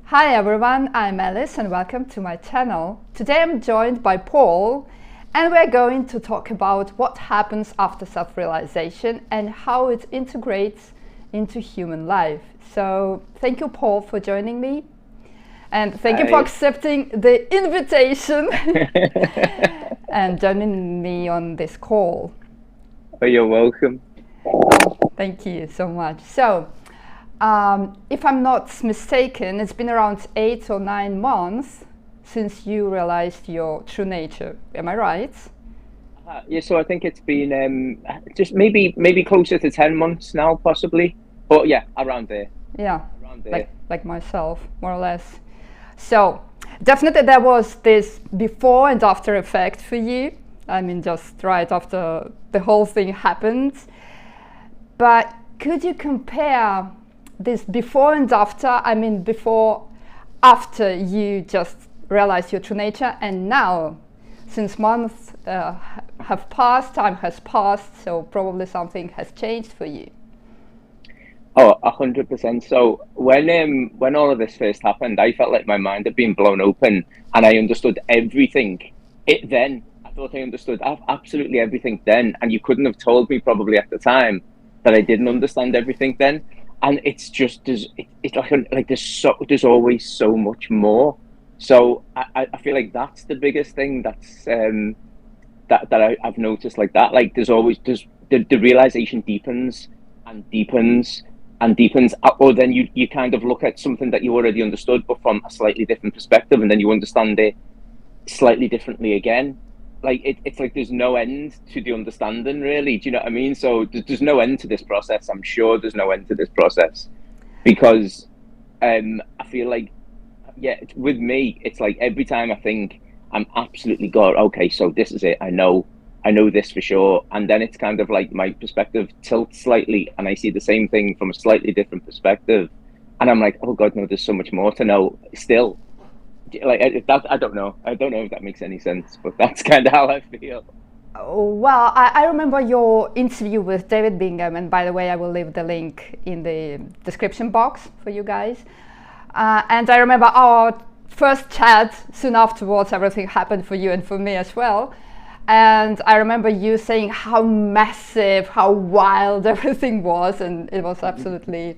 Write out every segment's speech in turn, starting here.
Hi everyone, I'm Alice and welcome to my channel. Today I'm joined by Paul and we're going to talk about what happens after self-realization and how it integrates into human life. So thank you, Paul, for joining me, and thank you for accepting the invitation and joining me on this call. Oh, you're welcome. Thank you so much. So if I'm not mistaken, it's been around 8 or 9 months since you realized your true nature. Am I right? Yeah, so I think it's been just maybe closer to 10 months now, possibly. But yeah, around there. Yeah, Around there. like myself, more or less. So definitely there was this before and after effect for you. I mean, just right after the whole thing happened. But could you compare this before and after? I mean, before, after you just realized your true nature, and now, since months have passed, time has passed, so probably something has changed for you. Oh, 100%. So when all of this first happened, I felt like my mind had been blown open and I understood everything. I thought I understood absolutely everything then, and you couldn't have told me probably at the time that I didn't understand everything then. And it's just it's like there's always so much more. So I feel like that's the biggest thing that I've noticed, like that. Like there's the realization deepens and deepens and deepens, or then you kind of look at something that you already understood but from a slightly different perspective, and then you understand it slightly differently again. Like it's like there's no end to the understanding, really. Do you know what I mean? So there's no end to this process. I'm sure there's no end to this process, because I feel like, yeah, with me, it's like every time I think I'm absolutely God, okay, so this is it. I know this for sure. And then it's kind of like my perspective tilts slightly and I see the same thing from a slightly different perspective. And I'm like, oh God, no, there's so much more to know still. Like I don't know. I don't know if that makes any sense, but that's kind of how I feel. Well, I remember your interview with David Bingham, and by the way, I will leave the link in the description box for you guys. And I remember our first chat soon afterwards, everything happened for you and for me as well. And I remember you saying how massive, how wild everything was, and it was absolutely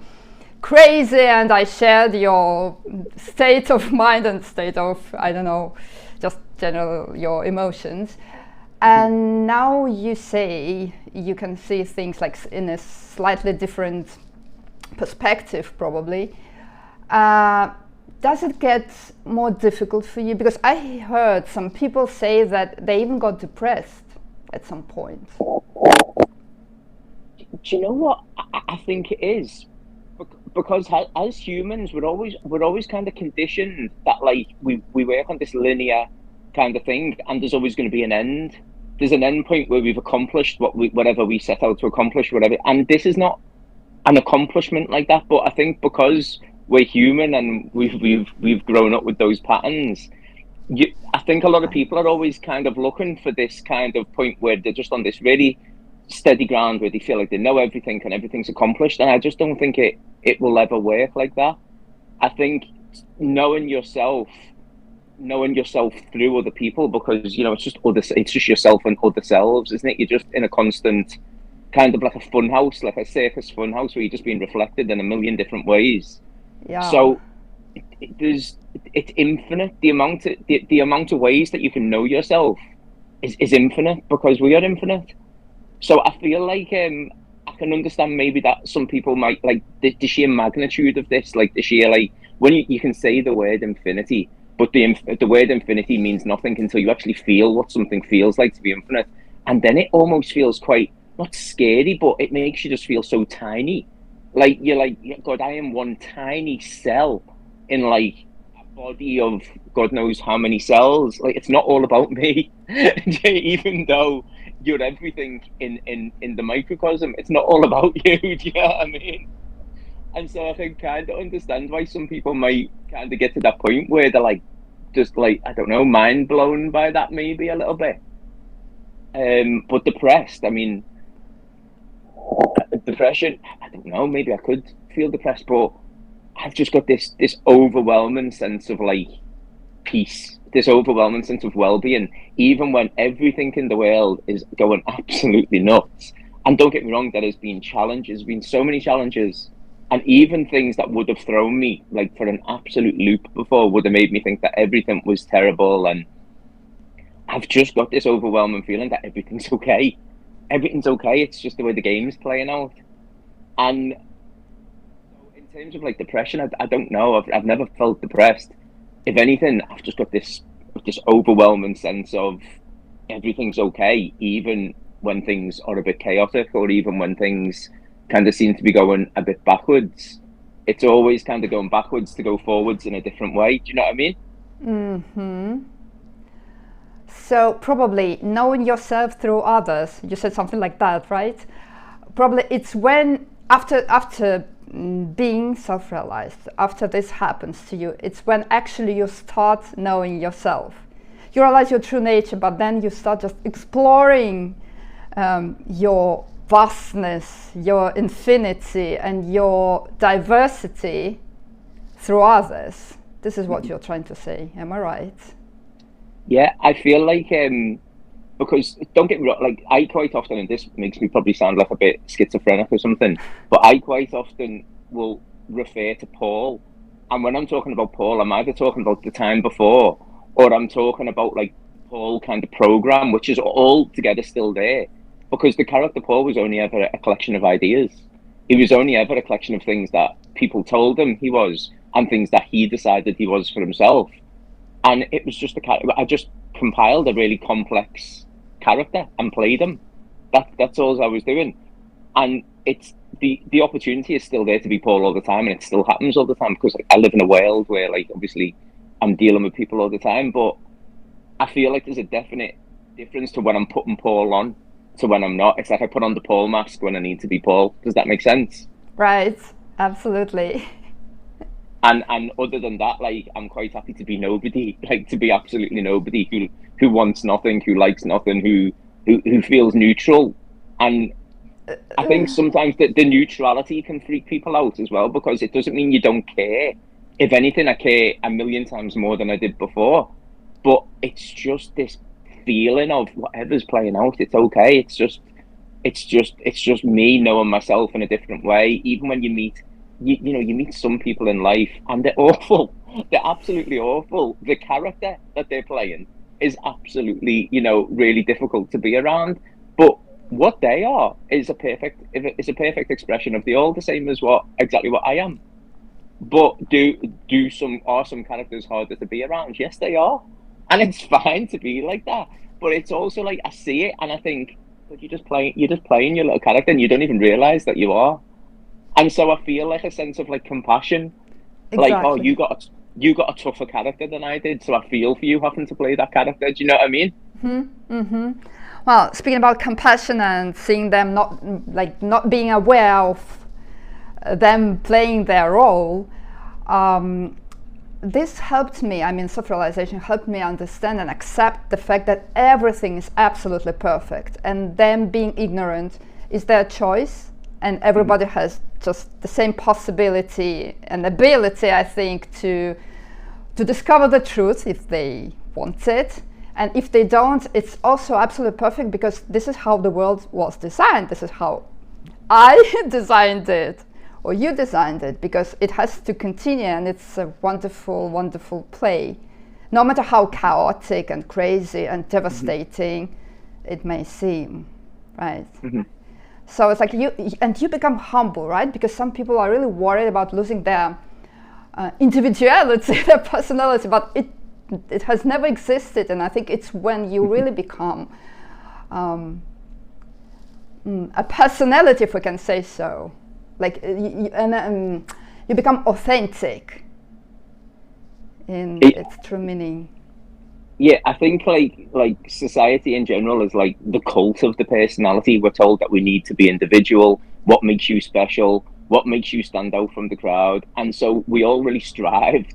crazy. And I shared your state of mind and state of, I don't know, just general your emotions. And now you say you can see things like in a slightly different perspective, probably. Does it get more difficult for you? Because I heard some people say that they even got depressed at some point. Do you know what I think it is? Because as humans, we're always kind of conditioned that, like, we work on this linear kind of thing, and there's always going to be an end. There's an end point where we've accomplished whatever we set out to accomplish, whatever. And this is not an accomplishment like that, but I think because we're human and we've grown up with those patterns, I think a lot of people are always kind of looking for this kind of point where they're just on this really steady ground where they feel like they know everything and everything's accomplished. And I just don't think it will ever work like that. I think knowing yourself through other people, because it's just yourself and other selves, isn't it? You're just in a constant kind of like a fun house, like a circus fun house, where you're just being reflected in a million different ways. Yeah. So it's infinite. The amount of ways that you can know yourself is infinite, because we are infinite. So I feel like I can understand maybe that some people might like the sheer magnitude of this, like the sheer, like, when you can say the word infinity, but the word infinity means nothing until you actually feel what something feels like to be infinite, and then it almost feels quite, not scary, but it makes you just feel so tiny. Like you're like, God, I am one tiny cell in like a body of God knows how many cells. Like, it's not all about me, even though you're everything in the microcosm. It's not all about you. Do you know what I mean? And so I can kind of understand why some people might kind of get to that point where they're like, just like, I don't know, mind blown by that, maybe a little bit. But depressed, I mean, depression, I don't know, maybe I could feel depressed, but I've just got this overwhelming sense of like peace, this overwhelming sense of well-being, even when everything in the world is going absolutely nuts. And don't get me wrong, there has been challenges, been so many challenges, and even things that would have thrown me like for an absolute loop before would have made me think that everything was terrible. And I've just got this overwhelming feeling that everything's okay. Everything's okay. It's just the way the game's playing out. And in terms of like depression, I don't know. I've never felt depressed. If anything, I've just got this overwhelming sense of everything's okay, even when things are a bit chaotic, or even when things kind of seem to be going a bit backwards. It's always kind of going backwards to go forwards in a different way. Do you know what I mean? Mm-hmm. So probably knowing yourself through others, you said something like that, right? Probably it's when after being self-realized, after this happens to you, it's when actually you start knowing yourself. You realize your true nature, but then you start just exploring your vastness, your infinity, and your diversity through others. This is what you're trying to say. Am I right? Yeah, I feel like because don't get me wrong, like I quite often, and this makes me probably sound like a bit schizophrenic or something, but I quite often will refer to Paul, and when I'm talking about Paul, I'm either talking about the time before, or I'm talking about like Paul kind of program, which is all together still there, because the character Paul was only ever a collection of ideas. He was only ever a collection of things that people told him he was, and things that he decided he was for himself. And it was just I just compiled a really complex character and played him. That's all I was doing. And it's the opportunity is still there to be Paul all the time, and it still happens all the time, because like, I live in a world where like obviously I'm dealing with people all the time, but I feel like there's a definite difference to when I'm putting Paul on to when I'm not. It's like I put on the Paul mask when I need to be Paul. Does that make sense? Right, absolutely. And other than that, like I'm quite happy to be nobody, like to be absolutely nobody who wants nothing, who likes nothing, who feels neutral. And I think sometimes the neutrality can freak people out as well, because it doesn't mean you don't care. If anything, I care a million times more than I did before. But it's just this feeling of whatever's playing out, it's okay. It's just me knowing myself in a different way. Even when you meet you meet some people in life and they're awful. They're absolutely awful. The character that they're playing is absolutely, really difficult to be around. But what they are is a perfect expression of the all, the same as exactly what I am. But are some characters harder to be around? Yes, they are. And it's fine to be like that. But it's also like I see it and I think, but you're just playing your little character and you don't even realise that you are. And so I feel like a sense of like compassion, Exactly. like, oh, you got a tougher character than I did, so I feel for you having to play that character. Do you know what I mean? Mm-hmm. Well, speaking about compassion and seeing them not being aware of them playing their role, this helped me. I mean, self-realization helped me understand and accept the fact that everything is absolutely perfect, and them being ignorant is their choice. And everybody has just the same possibility and ability, I think, to discover the truth if they want it. And if they don't, it's also absolutely perfect, because this is how the world was designed. This is how I designed it, or you designed it, because it has to continue, and it's a wonderful, wonderful play. No matter how chaotic and crazy and devastating it may seem, right? Mm-hmm. So it's like you become humble, right? Because some people are really worried about losing their individuality, their personality, but it has never existed. And I think it's when you really become a personality, if we can say so, like you become authentic in its true meaning. Yeah, I think like society in general is like the cult of the personality. We're told that we need to be individual. What makes you special? What makes you stand out from the crowd? And so we all really strived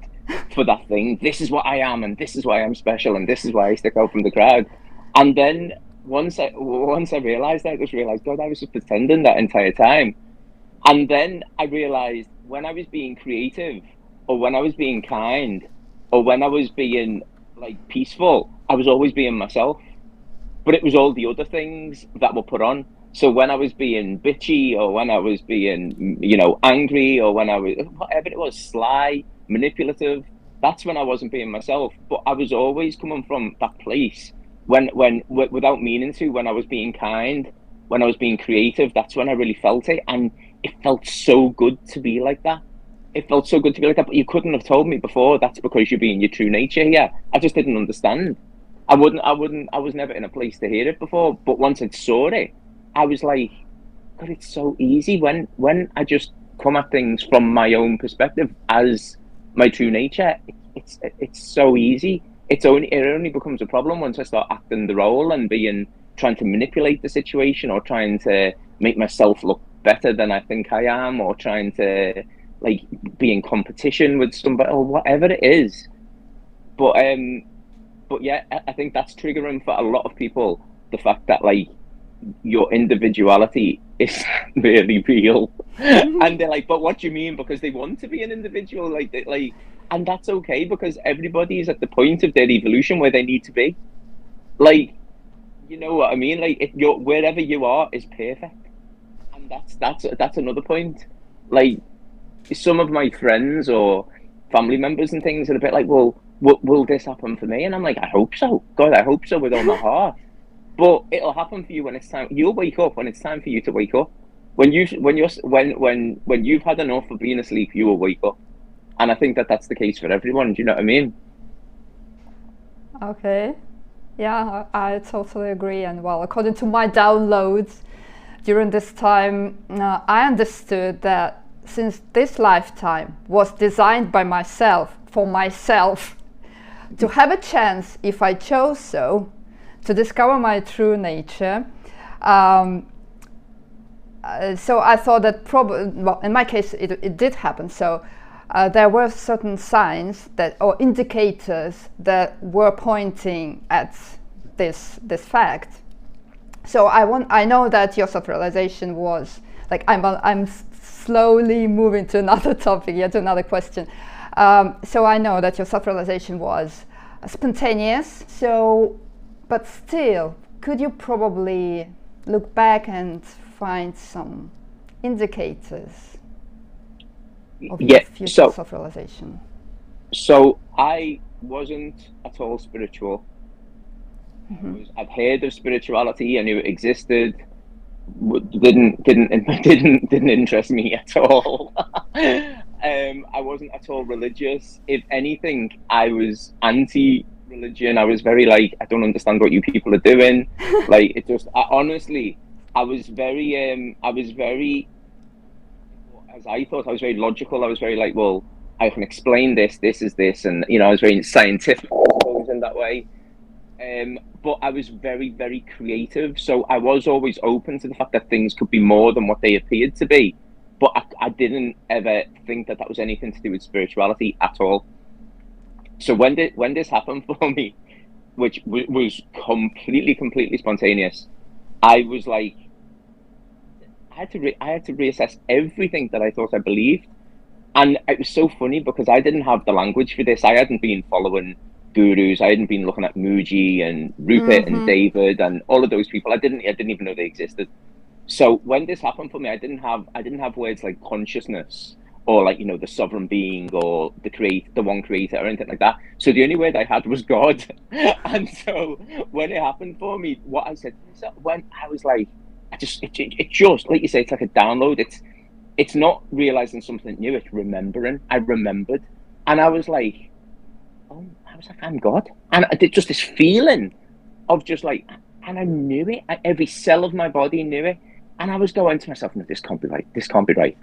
for that thing. This is what I am, and this is why I'm special, and this is why I stick out from the crowd. And then once I realized that, I just realized, God, I was just pretending that entire time. And then I realized when I was being creative, or when I was being kind, or when I was being like peaceful, I was always being myself. But it was all the other things that were put on. So when I was being bitchy, or when I was being, angry, or when I was whatever it was, sly, manipulative, that's when I wasn't being myself. But I was always coming from that place without meaning to, when I was being kind, when I was being creative, that's when I really felt it. And it felt so good to be like that. It felt so good to be like that, but you couldn't have told me before that's because you're being your true nature here. I just didn't understand. I was never in a place to hear it before. But once I saw it, I was like, God, it's so easy when I just come at things from my own perspective as my true nature. It's so easy. It only becomes a problem once I start acting the role and trying to manipulate the situation, or trying to make myself look better than I think I am, or trying to like be in competition with somebody, or whatever it is. But yeah, I think that's triggering for a lot of people. The fact that like your individuality is really real, and they're like, "But what do you mean?" Because they want to be an individual, and that's okay, because everybody is at the point of their evolution where they need to be. Like, you know what I mean? Like, if you're wherever you are is perfect, and that's another point. Like, some of my friends or family members and things are a bit like, well, will this happen for me? And I'm like, I hope so. God, I hope so with all my heart. But it'll happen for you when it's time. You'll wake up when it's time for you to wake up. When you've had enough of being asleep, you will wake up. And I think that that's the case for everyone. Do you know what I mean? Okay. Yeah, I totally agree. And well, according to my downloads during this time, I understood that since this lifetime was designed by myself, for myself, to have a chance, if I chose so, to discover my true nature. So I thought that probably, well, in my case, it did happen. So there were certain signs that, or indicators that were pointing at this fact. So I know that your self-realization was like, I'm slowly moving to another topic, to another question. So I know that your self-realization was spontaneous. So, but still, could you probably look back and find some indicators of your future self-realization? So I wasn't at all spiritual. Mm-hmm. I'd heard of spirituality. I knew it existed. Didn't interest me at all. I wasn't at all religious. If anything, I was anti-religion. I was very like, I don't understand what you people are doing. Like, it just, honestly, I was very, as I thought, I was very logical. I was very like, well, I can explain this. This is this, and I was very scientific in that way. But I was very, very creative. So I was always open to the fact that things could be more than what they appeared to be. But I didn't ever think that was anything to do with spirituality at all. So when this happened for me, which was completely spontaneous, I was like, I had to reassess everything that I thought I believed. And it was so funny because I didn't have the language for this. I hadn't been following gurus. I hadn't been looking at Muji and Rupert and David and all of those people. I didn't even know they existed. So when this happened for me, I didn't have words like consciousness or like, the sovereign being or the one creator or anything like that. So the only word I had was God. And so when it happened for me, what I said to myself, when I was like, it just, like you say, it's like a download. It's not realizing something new, it's remembering. I remembered. And I was like, I'm God. And I did just this feeling of just like, and I knew it. Every cell of my body knew it. And I was going to myself, no, this can't be right. This can't be right.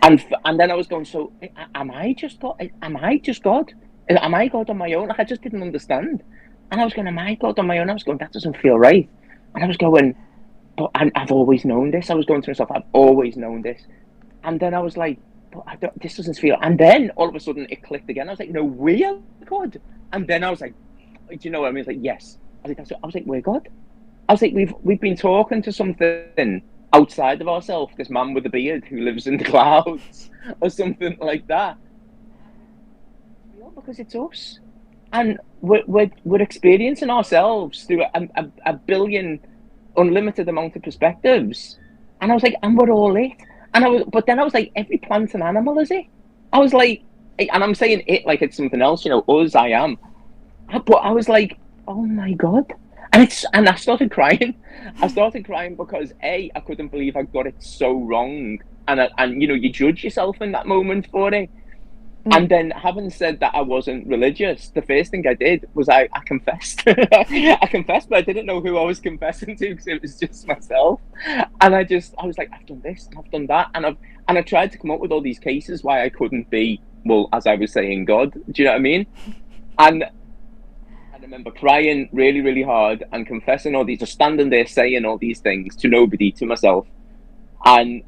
And then I was going, so am I just God? Am I just God? Am I God on my own? Like, I just didn't understand. And I was going, am I God on my own? I was going, that doesn't feel right. And I was going, but I've always known this. I was going to myself, I've always known this. And then I was like, but this doesn't feel. And then all of a sudden it clicked again. I was like, no, we are God. And then I was like, do you know what I mean? It's like, yes. I was like, we're God. I was like, we've been talking to something outside of ourselves, this man with a beard who lives in the clouds or something like that. Yeah, because it's us. And we're experiencing ourselves through a billion unlimited amount of perspectives. And I was like, and we're all it. But then I was like, every plant and animal is it. I was like, and I'm saying it like it's something else, us, I am. But I was like, oh my God. And I started crying. I started crying because I couldn't believe I got it so wrong. And you judge yourself in that moment for it. And then, having said that I wasn't religious, the first thing I did was I confessed. I confessed, but I didn't know who I was confessing to because it was just myself. And I was like, I've done this and I've done that. And I tried to come up with all these cases why I couldn't be, well, as I was saying, God. Do you know what I mean? And I remember crying really, really hard and confessing all these, just standing there saying all these things to nobody, to myself. And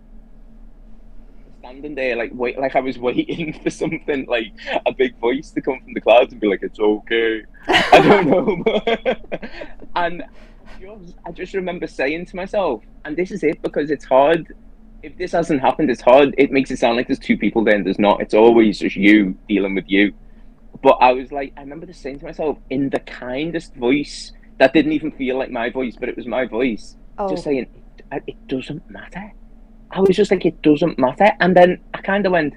standing there like I was waiting for something like a big voice to come from the clouds and be like, it's okay. I don't know. And I just remember saying to myself, and this is it, because it's hard. If this hasn't happened, it's hard. It makes it sound like there's two people there and there's not. It's always just you dealing with you. But I was like, I remember just saying to myself in the kindest voice that didn't even feel like my voice, but it was my voice, just saying, it doesn't matter. I was just like, it doesn't matter. And then I kind of went,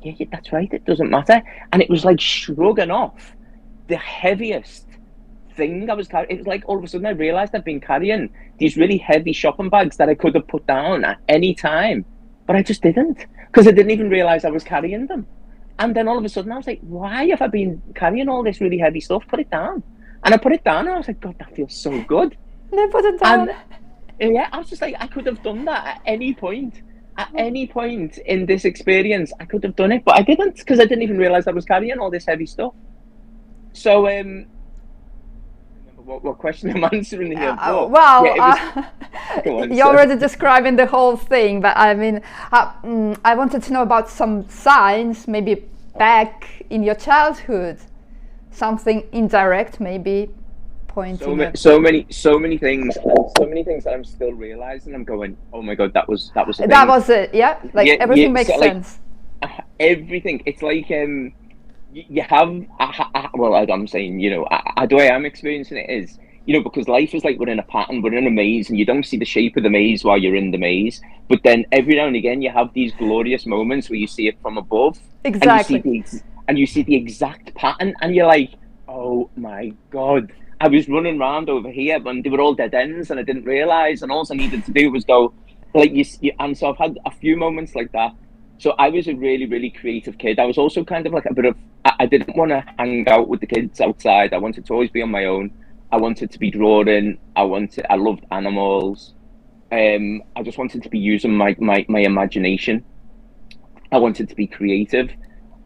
yeah, that's right, it doesn't matter. And it was like shrugging off the heaviest thing I was carrying. It was like all of a sudden I realized I'd been carrying these really heavy shopping bags that I could have put down at any time, but I just didn't, because I didn't even realize I was carrying them. And then all of a sudden I was like, why have I been carrying all this really heavy stuff? Put it down. And I put it down and I was like, God, that feels so good. Then put it down. And yeah, I was just like, I could have done that at any point. At any point in this experience, I could have done it, but I didn't, because I didn't even realize I was carrying all this heavy stuff. So, what question I'm answering here? You're already describing the whole thing, but I mean, I wanted to know about some signs, maybe back in your childhood, something indirect, maybe pointing. So many things that I'm still realizing. I'm going, oh my God, that was it. That was it. Yeah, everything makes sense. Everything. It's like you have. I'm saying, the way I'm experiencing it is, because life is like we're in a pattern, we're in a maze, and you don't see the shape of the maze while you're in the maze. But then every now and again, you have these glorious moments where you see it from above. Exactly. And you see the exact pattern, and you're like, oh my God. I was running around over here, and they were all dead ends, and I didn't realize. And all I needed to do was go, like and so I've had a few moments like that. So I was a really, really creative kid. I was also kind of like a bit of. I didn't want to hang out with the kids outside. I wanted to always be on my own. I wanted to be drawing. I loved animals. I just wanted to be using my imagination. I wanted to be creative.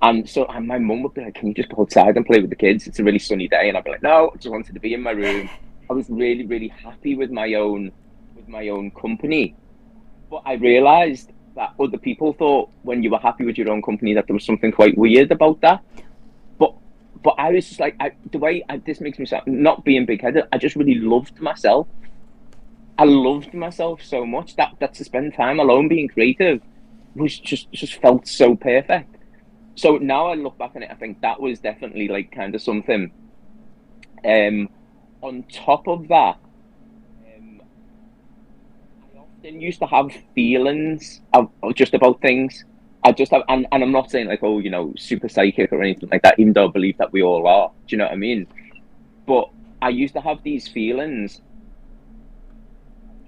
And so my mum would be like, can you just go outside and play with the kids? It's a really sunny day. And I'd be like, no, I just wanted to be in my room. I was really, really happy with my own company. But I realized that other people thought when you were happy with your own company that there was something quite weird about that. But I was just like, this makes me sound, not being big-headed, I just really loved myself. I loved myself so much that to spend time alone being creative was just felt so perfect. So now I look back on it, I think that was definitely like kind of something. On top of that, I often used to have feelings of just about things. I just have, and I'm not saying like, super psychic or anything like that, even though I believe that we all are. Do you know what I mean? But I used to have these feelings,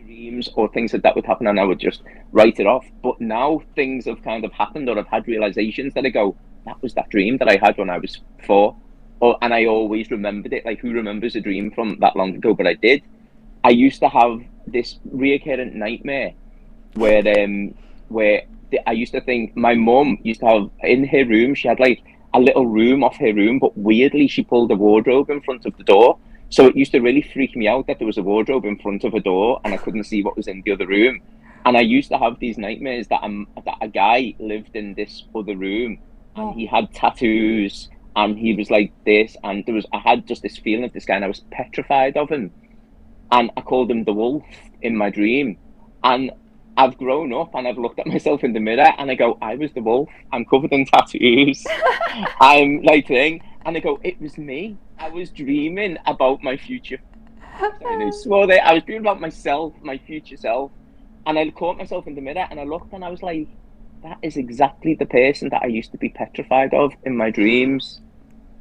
dreams or things that would happen, and I would just write it off. But now things have kind of happened, or I've had realizations that I go, that was that dream that I had when I was 4, and I always remembered it. Like, who remembers a dream from that long ago? But I did. I used to have this recurrent nightmare where I used to think my mum used to have in her room. She had like a little room off her room, but weirdly she pulled a wardrobe in front of the door. So it used to really freak me out that there was a wardrobe in front of a door and I couldn't see what was in the other room. And I used to have these nightmares that a guy lived in this other room, and he had tattoos, and he was like this, and I had just this feeling of this guy, and I was petrified of him. And I called him the wolf in my dream. And I've grown up and I've looked at myself in the mirror and I go, I was the wolf. I'm covered in tattoos. I'm like thing. And I go, it was me. I was dreaming about my future. And I swore that I was dreaming about myself, my future self. And I caught myself in the mirror and I looked and I was like, that is exactly the person that I used to be petrified of in my dreams.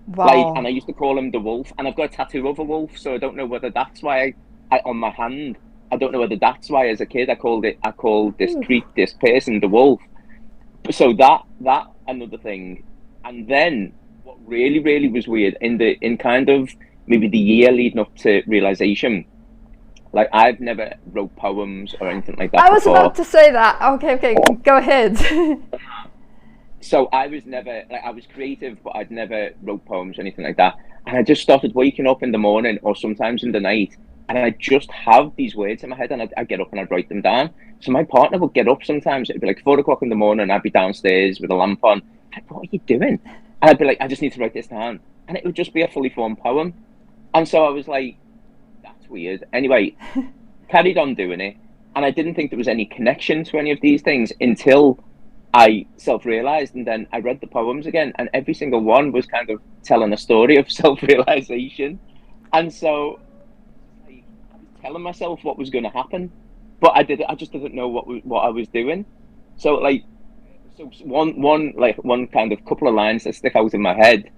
Wow. Like, and I used to call him the wolf. And I've got a tattoo of a wolf, so I don't know whether that's why I on my hand. I don't know whether that's why, as a kid, I called this person the wolf. So that another thing, and then what really was weird in kind of maybe the year leading up to realization. Like, I've never wrote poems or anything like that. I was about to say that. Okay, go ahead. So I was never like, I was creative, but I'd never wrote poems or anything like that. And I just started waking up in the morning or sometimes in the night. And I just have these words in my head and I'd get up and I'd write them down. So my partner would get up sometimes. It'd be like 4 o'clock in the morning and I'd be downstairs with a lamp on. Like, what are you doing? And I'd be like, I just need to write this down. And it would just be a fully formed poem. And so I was like, that's weird. Anyway, carried on doing it. And I didn't think there was any connection to any of these things until I self-realized. And then I read the poems again. And every single one was kind of telling a story of self-realization. And so telling myself what was going to happen, but I just didn't know what I was doing. So one kind of couple of lines that stick out in my head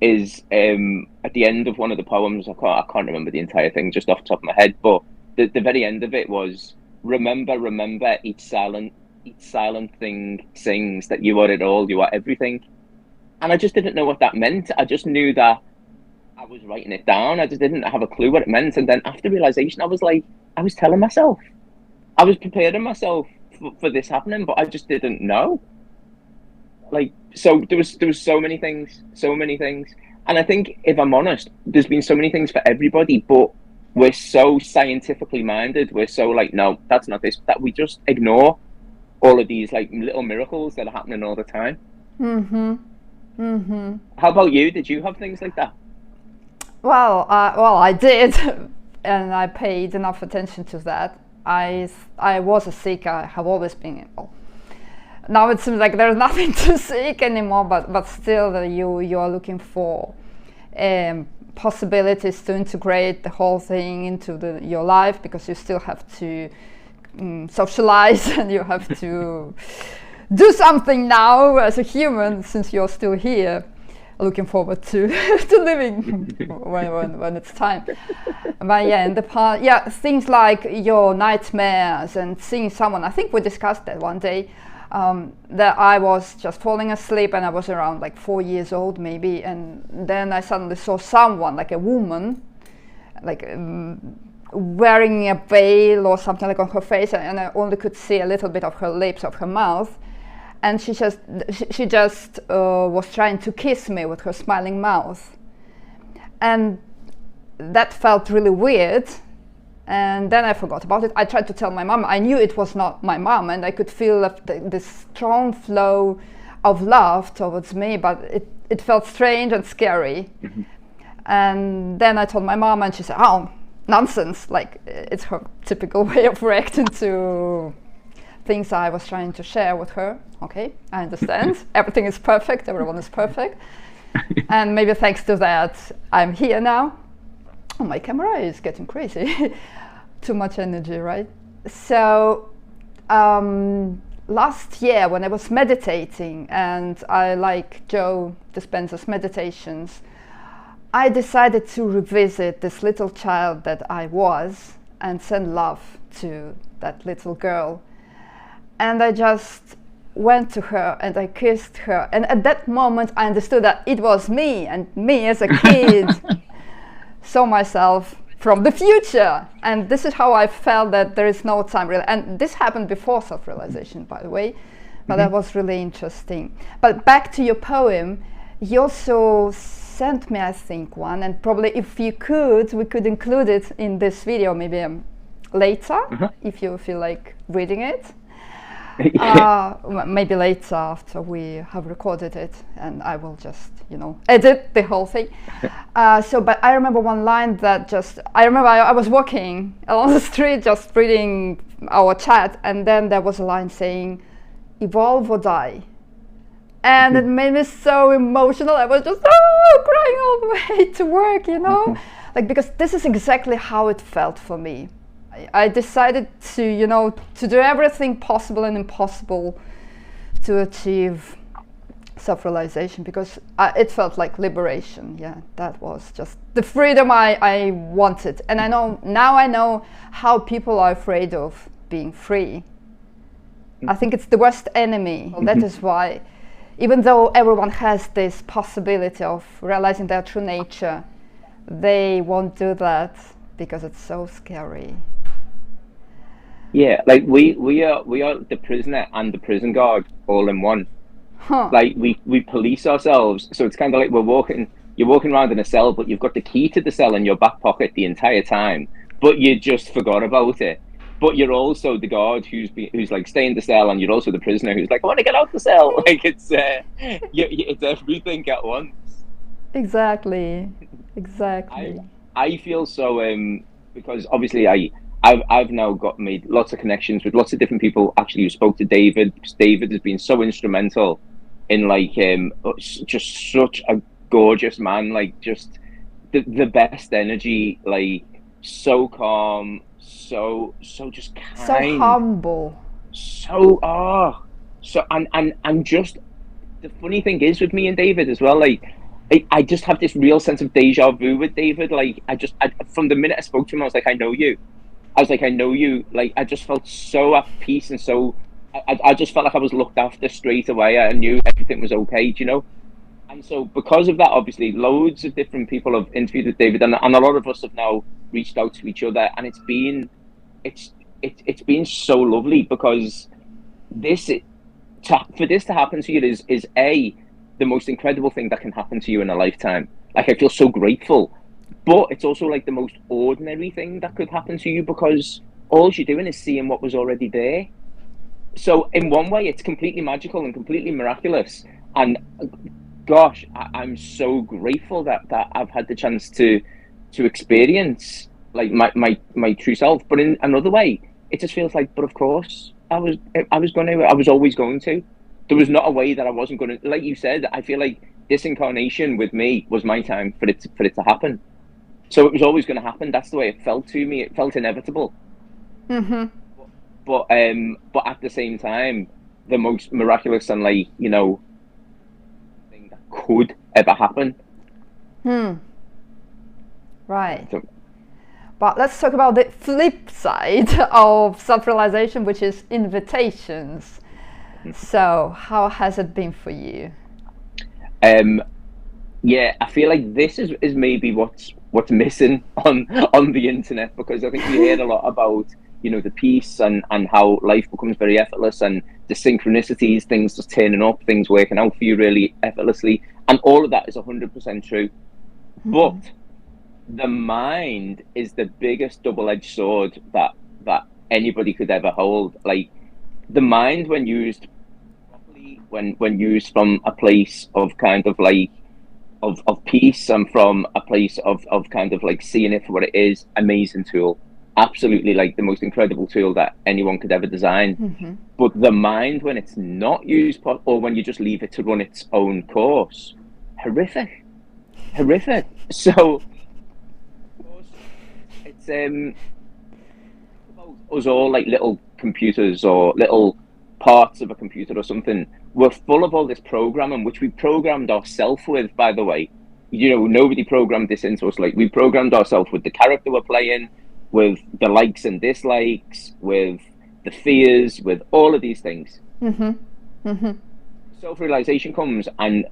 is at the end of one of the poems. I can't remember the entire thing just off the top of my head, but the very end of it was, remember, each silent thing sings that you are it all, you are everything. And I just didn't know what that meant. I just knew that I was writing it down. I just didn't have a clue what it meant. And then after realization, I was like, I was telling myself, I was preparing myself for this happening, but I just didn't know. Like, so there was so many things. And I think, if I'm honest, there's been so many things for everybody, but we're so scientifically minded. We're so like, no, that's not this, that we just ignore all of these like little miracles that are happening all the time. How about you? Did you have things like that? Well, I did, and I paid enough attention to that. I was a seeker. I have always been. Well, now it seems like there's nothing to seek anymore, but still, you are looking for possibilities to integrate the whole thing into your life, because you still have to socialize and you have to do something now as a human, since you're still here. Looking forward to living when it's time. But yeah, in the past, things like your nightmares and seeing someone. I think we discussed that one day, that I was just falling asleep and I was around like 4 years old maybe, and then I suddenly saw someone, like a woman, like wearing a veil or something like on her face, and I only could see a little bit of her lips, of her mouth. And she just was trying to kiss me with her smiling mouth. And that felt really weird. And then I forgot about it. I tried to tell my mom. I knew it was not my mom, and I could feel this strong flow of love towards me, but it felt strange and scary. And then I told my mom, and she said, oh, nonsense. Like, it's her typical way of reacting to things I was trying to share with her. Okay, I understand. Everything is perfect. Everyone is perfect. And maybe thanks to that, I'm here now. Oh, my camera is getting crazy. Too much energy, right? So last year when I was meditating, and I like Joe Dispenza's meditations, I decided to revisit this little child that I was and send love to that little girl. And I just went to her and I kissed her. And at that moment, I understood that it was me, and me as a kid saw myself from the future. And this is how I felt that there is no time really. And this happened before self-realization, by the way. But that was really interesting. But back to your poem, you also sent me, I think, one. And probably if you could, we could include it in this video maybe later, if you feel like reading it. Maybe later after we have recorded it, and I will just, edit the whole thing. But I remember one line that I remember I was walking along the street just reading our chat, and then there was a line saying, "Evolve or die." And it made me so emotional. I was just crying all the way to work, you know, like, because this is exactly how it felt for me. I decided to, you know, to do everything possible and impossible to achieve self-realization, because it felt like liberation. Yeah, that was just the freedom I wanted. And I know how people are afraid of being free. I think it's the worst enemy. That is why, even though everyone has this possibility of realizing their true nature, they won't do that because it's so scary. Yeah, like we are the prisoner and the prison guard all in one. Like we police ourselves, so it's kind of like you're walking around in a cell, but you've got the key to the cell in your back pocket the entire time, but you just forgot about it. But you're also the guard who's like, stay in the cell, and you're also the prisoner who's like, I want to get out the cell. Like it's everything at once. Exactly. I feel so because obviously I've now made lots of connections with lots of different people. Actually, who spoke to David. David has been so instrumental in like just such a gorgeous man. Like just the best energy. Like so calm. So just kind, so humble, and just the funny thing is with me and David as well, like I just have this real sense of deja vu with David. Like from the minute I spoke to him, I was like, I know you. Like I just felt so at peace, and so I just felt like I was looked after straight away. I knew everything was okay, you know. And so because of that, obviously, loads of different people have interviewed with David, and a lot of us have now reached out to each other, and it's been so lovely, because for this to happen to you is the most incredible thing that can happen to you in a lifetime. Like I feel so grateful, but it's also like the most ordinary thing that could happen to you, because all you're doing is seeing what was already there. So in one way, it's completely magical and completely miraculous, and gosh, I'm so grateful that I've had the chance to experience like my true self. But in another way, it just feels like, but of course, I was always going to. There was not a way that I wasn't going to. Like you said, I feel like this incarnation with me was my time for it to happen. So it was always going to happen. That's the way it felt to me. It felt inevitable. But at the same time, the most miraculous and like, you know, thing that could ever happen. Right. But let's talk about the flip side of self-realization, which is invitations. So how has it been for you? Yeah, I feel like this is maybe what's missing on the internet, because I think we hear a lot about, you know, the peace and how life becomes very effortless, and the synchronicities, things just turning up, things working out for you really effortlessly, and all of that is 100% true. But the mind is the biggest double-edged sword that anybody could ever hold. Like the mind, when used properly, when used from a place of kind of like of peace, and from a place of kind of like seeing it for what it is, amazing tool. Absolutely, like the most incredible tool that anyone could ever design. But the mind, when it's not used, or when you just leave it to run its own course, horrific. So it's us all like little computers, or little parts of a computer or something. We're full of all this programming, which we programmed ourselves with, by the way. You know, nobody programmed this into us. Like we programmed ourselves with the character we're playing, with the likes and dislikes, with the fears, with all of these things. Self-realization comes, and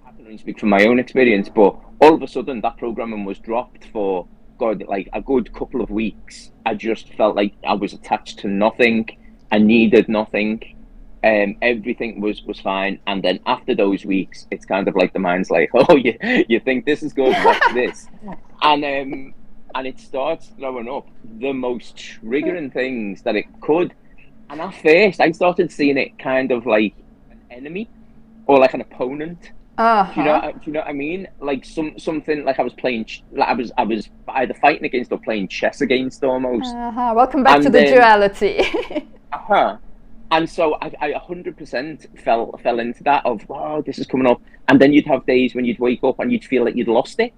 I can only speak from my own experience, but all of a sudden that programming was dropped for like a good couple of weeks. I just felt like I was attached to nothing. I needed nothing. Everything was fine. And then after those weeks, it's kind of like the mind's like, oh, you think this is good? Watch this. And it starts throwing up the most triggering things that it could. And at first, I started seeing it kind of like an enemy, or like an opponent. Do you know what I mean? Like something like I was playing, like I was either fighting against or playing chess against almost. Welcome back to the duality. And so I 100% fell into that of, wow, this is coming up. And then you'd have days when you'd wake up and you'd feel like you'd lost it.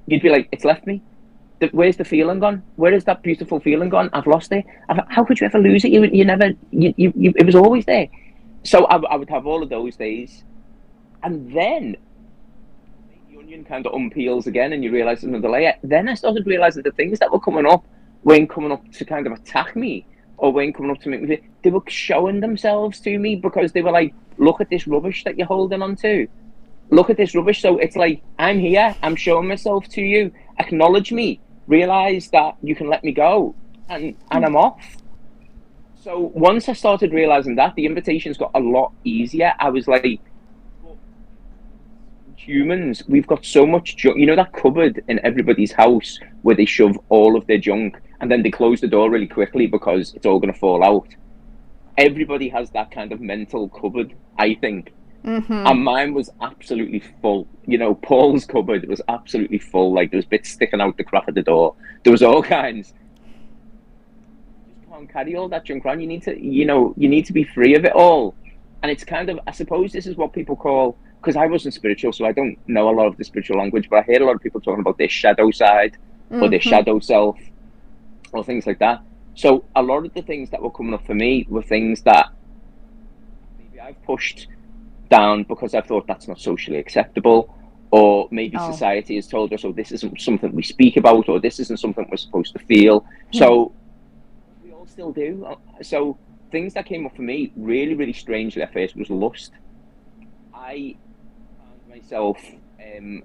You'd be like, it's left me. Where's the feeling gone? Where is that beautiful feeling gone? I've lost it. How could you ever lose it? You never, it was always there. So I would have all of those days. And then the onion kind of unpeels again and you realize there's another layer. Then I started realizing the things that were coming up weren't coming up to kind of attack me, or weren't coming up to make me feel. They were showing themselves to me because they were like, look at this rubbish that you're holding on to. Look at this rubbish. So it's like, I'm here. I'm showing myself to you. Acknowledge me. Realize that you can let me go. And I'm off. So once I started realizing that, the invitations got a lot easier. I was like, humans, we've got so much junk. You know that cupboard in everybody's house where they shove all of their junk and then they close the door really quickly because it's all going to fall out? Everybody has that kind of mental cupboard, I think. And mine was absolutely full. You know, Paul's cupboard was absolutely full. Like, there was bits sticking out the crack of the door. There was all kinds. You just can't carry all that junk around. You need to, you need to be free of it all. And it's kind of, I suppose this is what people call, because I wasn't spiritual, so I don't know a lot of the spiritual language, but I hear a lot of people talking about their shadow side or their shadow self or things like that. So a lot of the things that were coming up for me were things that maybe I've pushed down because I thought that's not socially acceptable, or maybe society has told us, oh, this isn't something we speak about, or this isn't something we're supposed to feel. So we all still do. So things that came up for me really, really strangely at first was lust. I found myself finding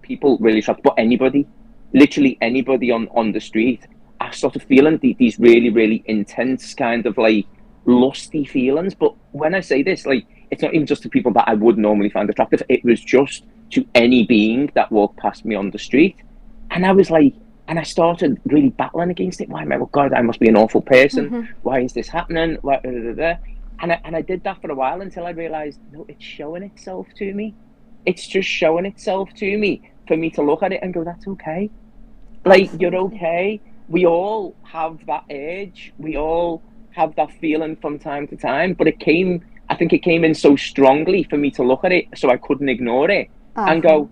people really attractive, but anybody, literally anybody on the street. I started feeling these really, really intense kind of like lusty feelings. But when I say this, like, it's not even just to people that I would normally find attractive. It was just to any being that walked past me on the street. And I was like, and I started really battling against it. Why am I, oh God, I must be an awful person. Why is this happening? And I did that for a while until I realized, no, it's showing itself to me. It's just showing itself to me for me to look at it and go, that's okay. Like, you're okay. We all have that urge. We all have that feeling from time to time, but I think it came in so strongly for me to look at it, so I couldn't ignore it and go,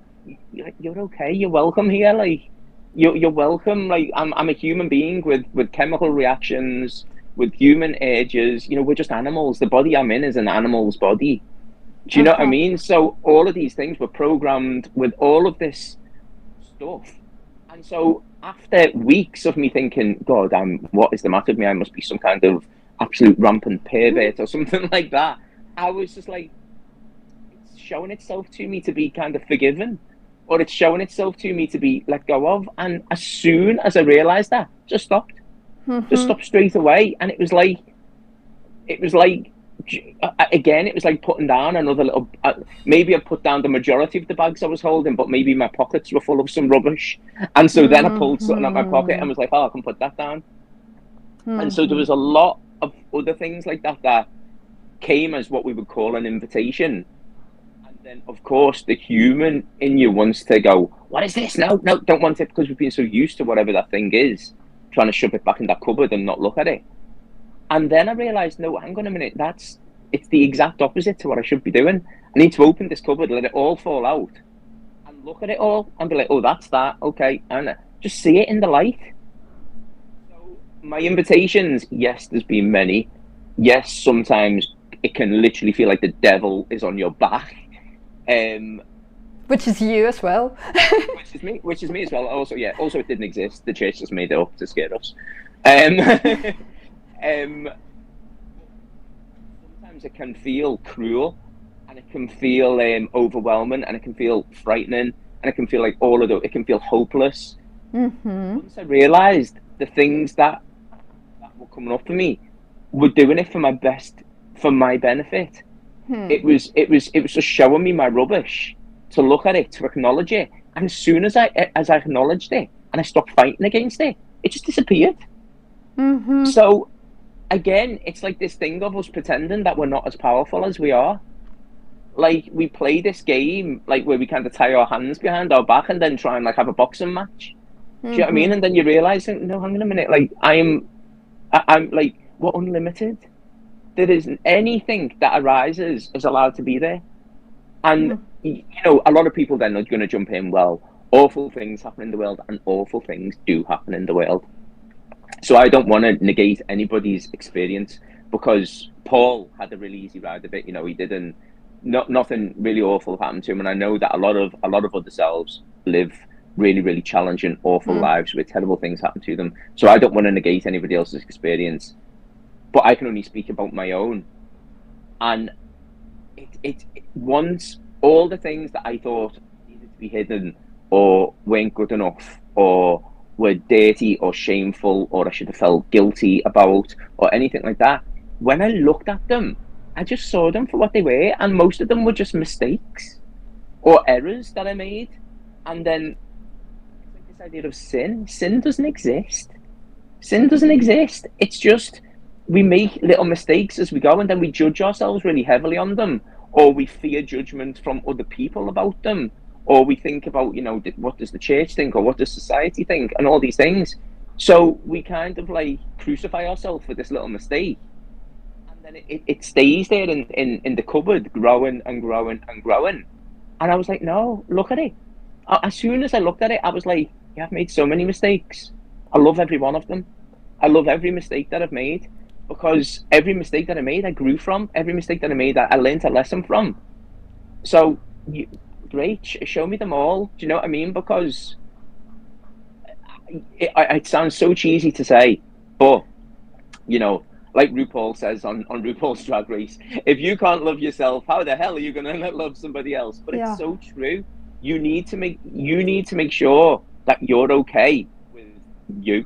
you're okay, you're welcome here, like, you're welcome. Like, I'm a human being with chemical reactions, with human urges. We're just animals. The body I'm in is an animal's body. Do you know what I mean? So all of these things were programmed with all of this stuff. And so after weeks of me thinking, God, what is the matter with me? I must be some kind of absolute rampant pervert or something like that. I was just like, it's showing itself to me to be kind of forgiven, or it's showing itself to me to be let go of. And as soon as I realized that, just stopped. Just stopped straight away. And it was like, again, it was like putting down another little, maybe I put down the majority of the bags I was holding, but maybe my pockets were full of some rubbish. And so then I pulled something out of my pocket and was like, oh, I can put that down. And so there was a lot of other things like that came as what we would call an invitation. And then, of course, the human in you wants to go, what is this? No, don't want it, because we've been so used to whatever that thing is, trying to shove it back in that cupboard and not look at it. And then I realized, no, hang on a minute, it's the exact opposite to what I should be doing. I need to open this cupboard, let it all fall out, and look at it all, and be like, oh, that's that, okay, and just see it in the light. So my invitations, yes, there's been many. Yes, sometimes it can literally feel like the devil is on your back. Which is you as well. which is me as well. Also, yeah, also it didn't exist. The church just made it up to scare us. Sometimes it can feel cruel, and it can feel overwhelming, and it can feel frightening, and it can feel like it can feel hopeless. Once I realized the things that were coming up for me were doing it for my benefit. It was just showing me my rubbish, to look at it, to acknowledge it, and as soon as I acknowledged it and I stopped fighting against it, it just disappeared. So again, it's like this thing of us pretending that we're not as powerful as we are. like we play this game like where we kind of tie our hands behind our back and then try and like have a boxing match. Do you know what I mean? And then you realize, no, hang on a minute, like I'm like, we're unlimited. There isn't anything that arises is allowed to be there. And you know, a lot of people then are going to jump in, well, awful things happen in the world, and awful things do happen in the world. So I don't want to negate anybody's experience, because Paul had a really easy ride of it. You know, he didn't, nothing really awful happened to him, and I know that a lot of other selves live really, really challenging, awful lives where terrible things happen to them. So I don't want to negate anybody else's experience, but I can only speak about my own. And it once all the things that I thought needed to be hidden or weren't good enough or were dirty or shameful or I should have felt guilty about or anything like that, when I looked at them, I just saw them for what they were, and most of them were just mistakes or errors that I made. And then like this idea of sin doesn't exist. Sin doesn't exist. It's just we make little mistakes as we go, and then we judge ourselves really heavily on them, or we fear judgment from other people about them, or we think about, you know, what does the church think, or what does society think, and all these things. So we kind of like crucify ourselves for this little mistake, and then it stays there in the cupboard, growing and growing and growing. And I was like, no, look at it. As soon as I looked at it, I was like, yeah, I've made so many mistakes. I love every one of them. I love every mistake that I've made, because every mistake that I made, I grew from. Every mistake that I made, I learned a lesson from. So, great, show me them all. Do you know what I mean? Because it sounds so cheesy to say, but, you know, like RuPaul says on RuPaul's Drag Race, if you can't love yourself, how the hell are you going to love somebody else? But it's so true. You need to make sure that you're okay with you.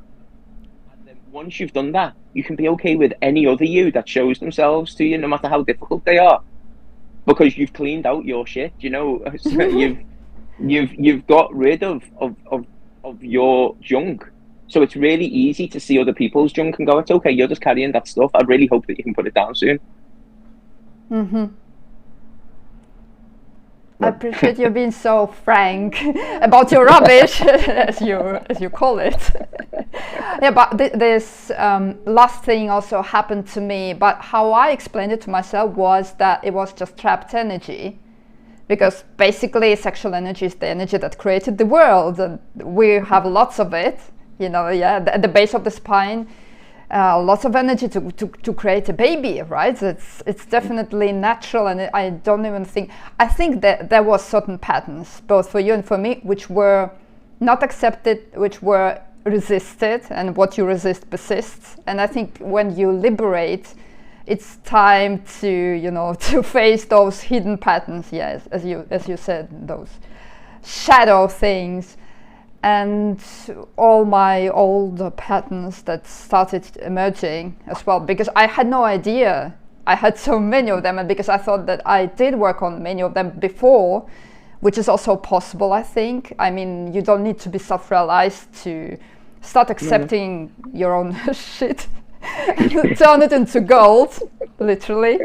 And then once you've done that, you can be okay with any other you that shows themselves to you, no matter how difficult they are, because you've cleaned out your shit. You know, you've got rid of your junk. So it's really easy to see other people's junk and go, it's okay, you're just carrying that stuff. I really hope that you can put it down soon. I appreciate you being so frank about your rubbish, as you call it. Yeah, but this last thing also happened to me. But how I explained it to myself was that it was just trapped energy, because basically sexual energy is the energy that created the world, and we have lots of it. You know, at the base of the spine. Lots of energy to create a baby, right? It's definitely natural, and I don't even think. I think that there was certain patterns, both for you and for me, which were not accepted, which were resisted, and what you resist persists. And I think when you liberate, it's time to, you know, to face those hidden patterns. Yes, as you said, those shadow things. And all my old patterns that started emerging as well, because I had no idea I had so many of them, and because I thought that I did work on many of them before, which is also possible, I think. I mean, you don't need to be self-realized to start accepting your own shit. Turn it into gold, literally,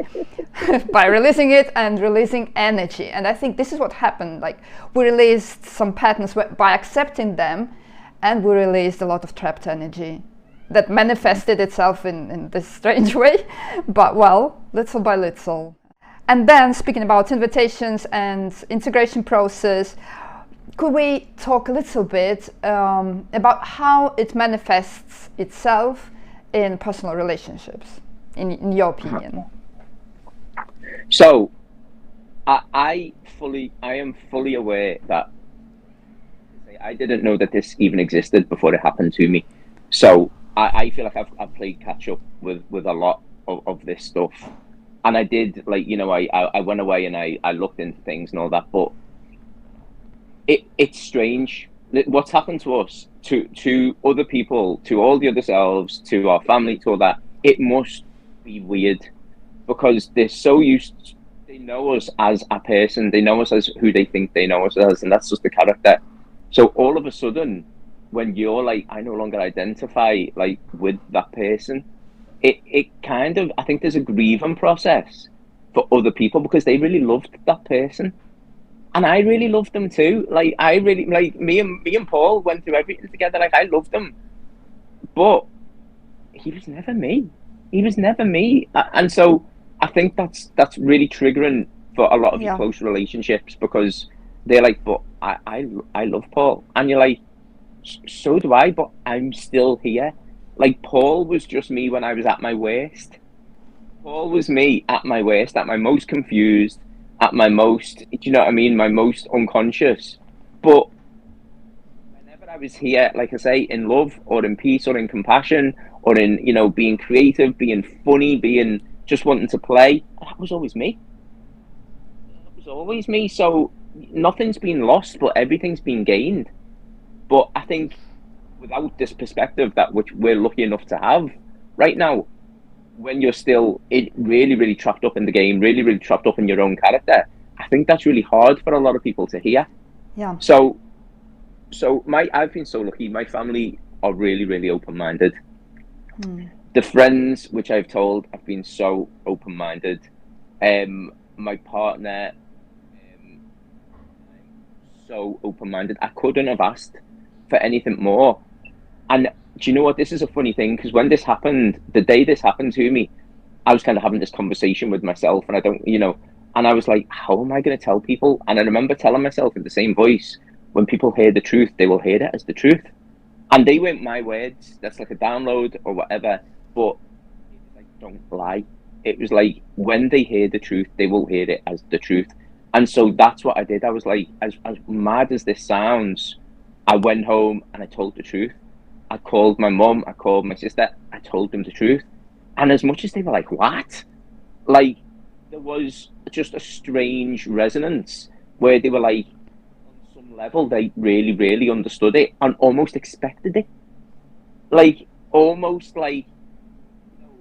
by releasing it and releasing energy. And I think this is what happened. Like, we released some patterns by accepting them, and we released a lot of trapped energy that manifested itself in this strange way, but well, little by little. And then, speaking about invitations and integration process, could we talk a little bit about how it manifests itself in personal relationships, in your opinion? So, I am fully aware that I didn't know that this even existed before it happened to me. So I feel like I've played catch up with a lot of this stuff, and I did, like, you know, I went away and I looked into things and all that, but it's strange what's happened to us, to other people, to all the other selves, to our family, to all that. It must be weird, because they're so used, they know us as a person, they know us as who they think they know us as, and that's just the character. So all of a sudden, when you're like, I no longer identify like with that person, it kind of, I think there's a grieving process for other people because they really loved that person. And I really loved them too. Like I really like me and Paul went through everything together. Like I loved him, but he was never me. He was never me. And so I think that's really triggering for a lot of your close relationships because they're like, but I love Paul, and you're like, so do I, but I'm still here. Like Paul was just me when I was at my worst. Paul was me at my worst, at my most confused, at my most, do you know what I mean? My most unconscious. But whenever I was here, like I say, in love or in peace or in compassion or in, you know, being creative, being funny, being just wanting to play, that was always me. That was always me. So nothing's been lost, but everything's been gained. But I think without this perspective that which we're lucky enough to have right now, when you're still really, really trapped up in the game, really, really trapped up in your own character, I think that's really hard for a lot of people to hear. Yeah. So I've been so lucky. My family are really, really open-minded. The friends which I've told have been so open-minded. My partner, so open-minded. I couldn't have asked for anything more. And do you know what? This is a funny thing because when this happened, the day this happened to me, I was kind of having this conversation with myself, and I don't, you know, and I was like, how am I going to tell people? And I remember telling myself in the same voice, when people hear the truth, they will hear it as the truth. And they weren't my words. That's like a download or whatever. But it was like, don't lie. It was like, when they hear the truth, they will hear it as the truth. And so that's what I did. I was like, as mad as this sounds, I went home and I told the truth. I called my mum, I called my sister, I told them the truth. And as much as they were like, what? Like, there was just a strange resonance where they were like, on some level, they really, really understood it and almost expected it. Like, almost like, you know,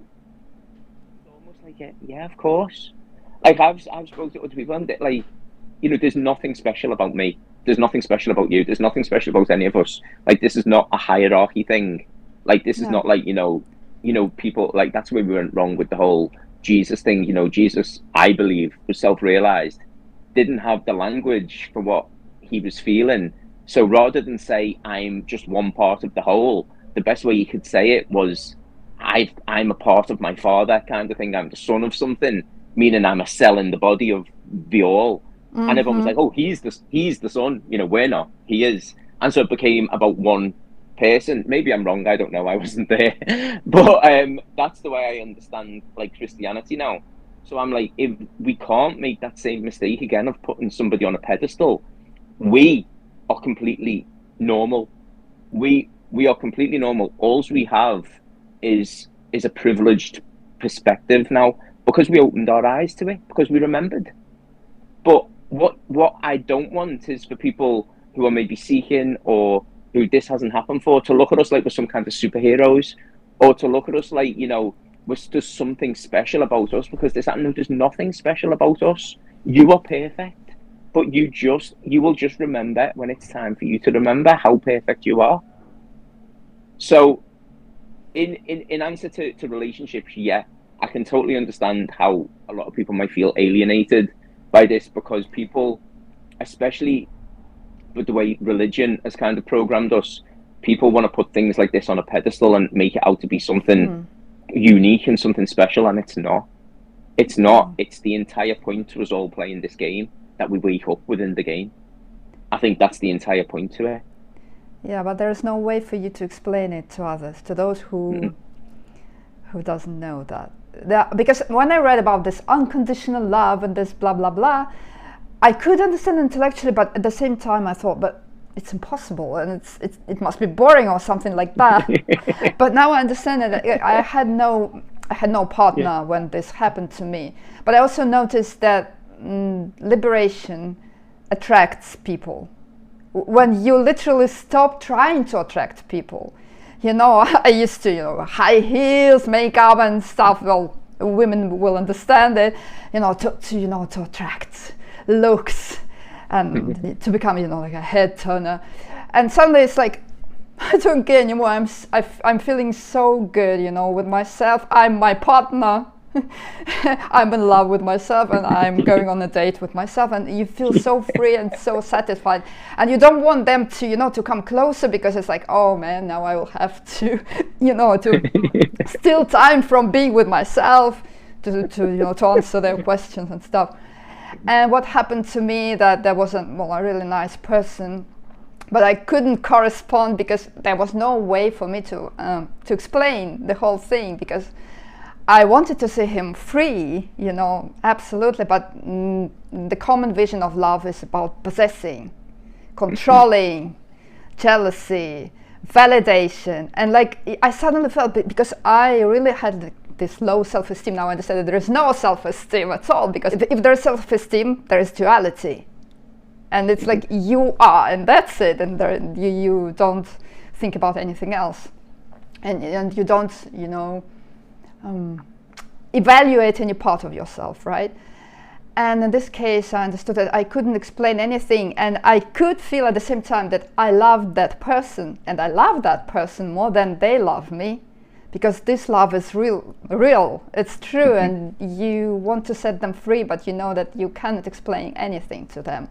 almost like, yeah, of course. Like, I've spoken to other people and like, you know, there's nothing special about me. There's nothing special about you. There's nothing special about any of us. Like, this is not a hierarchy thing. Like, this is not like, you know, people, like, that's where we went wrong with the whole Jesus thing. You know, Jesus, I believe, was self-realized, didn't have the language for what he was feeling. So rather than say, I'm just one part of the whole, the best way you could say it was, I'm a part of my father kind of thing. I'm the son of something, meaning I'm a cell in the body of the all. And everyone was like, oh, he's the son, you know, we're not, he is. And so it became about one person. Maybe I'm wrong, I don't know, I wasn't there. But that's the way I understand, like, Christianity now. So I'm like, if we can't make that same mistake again of putting somebody on a pedestal, we are completely normal. We are completely normal. All we have is a privileged perspective now because we opened our eyes to it, because we remembered. But what I don't want is for people who are maybe seeking or who this hasn't happened for to look at us like we're some kind of superheroes, or to look at us like, you know, there's something special about us because there's nothing special about us. You are perfect, but you will just remember when it's time for you to remember how perfect you are. So in answer to relationships, yeah, I can totally understand how a lot of people might feel alienated by this, because people, especially with the way religion has kind of programmed us, people want to put things like this on a pedestal and make it out to be something unique and something special, and it's not. It's not. It's the entire point to us all playing this game, that we wake up within the game. I think that's the entire point to it. Yeah, but there's no way for you to explain it to others, to those who doesn't know that. Because when I read about this unconditional love and this blah blah blah, I could understand intellectually, but at the same time I thought, but it's impossible, and it must be boring or something like that. But now I understand that I had no partner when this happened to me. But I also noticed that liberation attracts people. When you literally stop trying to attract people. You know, I used to, you know, high heels, makeup and stuff. Well, women will understand it, you know, to attract looks and to become, you know, like a head turner. And suddenly it's like, I don't care anymore. I'm feeling so good, you know, with myself. I'm my partner. I'm in love with myself and I'm going on a date with myself, and you feel so free and so satisfied, and you don't want them to, you know, to come closer, because it's like, oh man, now I will have to, you know, to steal time from being with myself to you know, to answer their questions and stuff. And what happened to me, that there was a really nice person, but I couldn't correspond because there was no way for me to explain the whole thing, because I wanted to see him free, you know, absolutely, but the common vision of love is about possessing, controlling, jealousy, validation, and like I suddenly felt, because I really had this low self-esteem. Now I understand that there is no self-esteem at all, because if there is self-esteem, there is duality, and it's like you are, and that's it, and there, you don't think about anything else, and you don't, you know, evaluate any part of yourself, right? And in this case, I understood that I couldn't explain anything, and I could feel at the same time that I loved that person, and I love that person more than they love me, because this love is real, it's true, and you want to set them free, but you know that you cannot explain anything to them.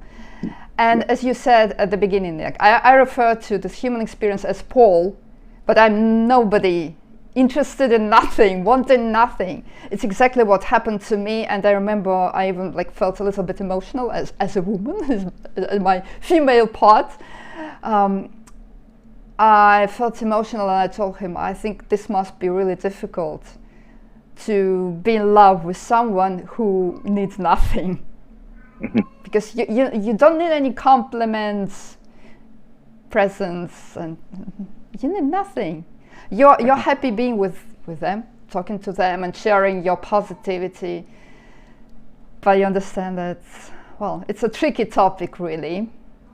And as you said at the beginning, Nick, I refer to this human experience as Paul, but I'm nobody, interested in nothing, wanting nothing. It's exactly what happened to me, and I remember I even like felt a little bit emotional as a woman, as my female part. I felt emotional, and I told him, I think this must be really difficult to be in love with someone who needs nothing. Because you don't need any compliments, presents, and you need nothing. You're happy being with them, talking to them and sharing your positivity. But you understand that, well, it's a tricky topic really,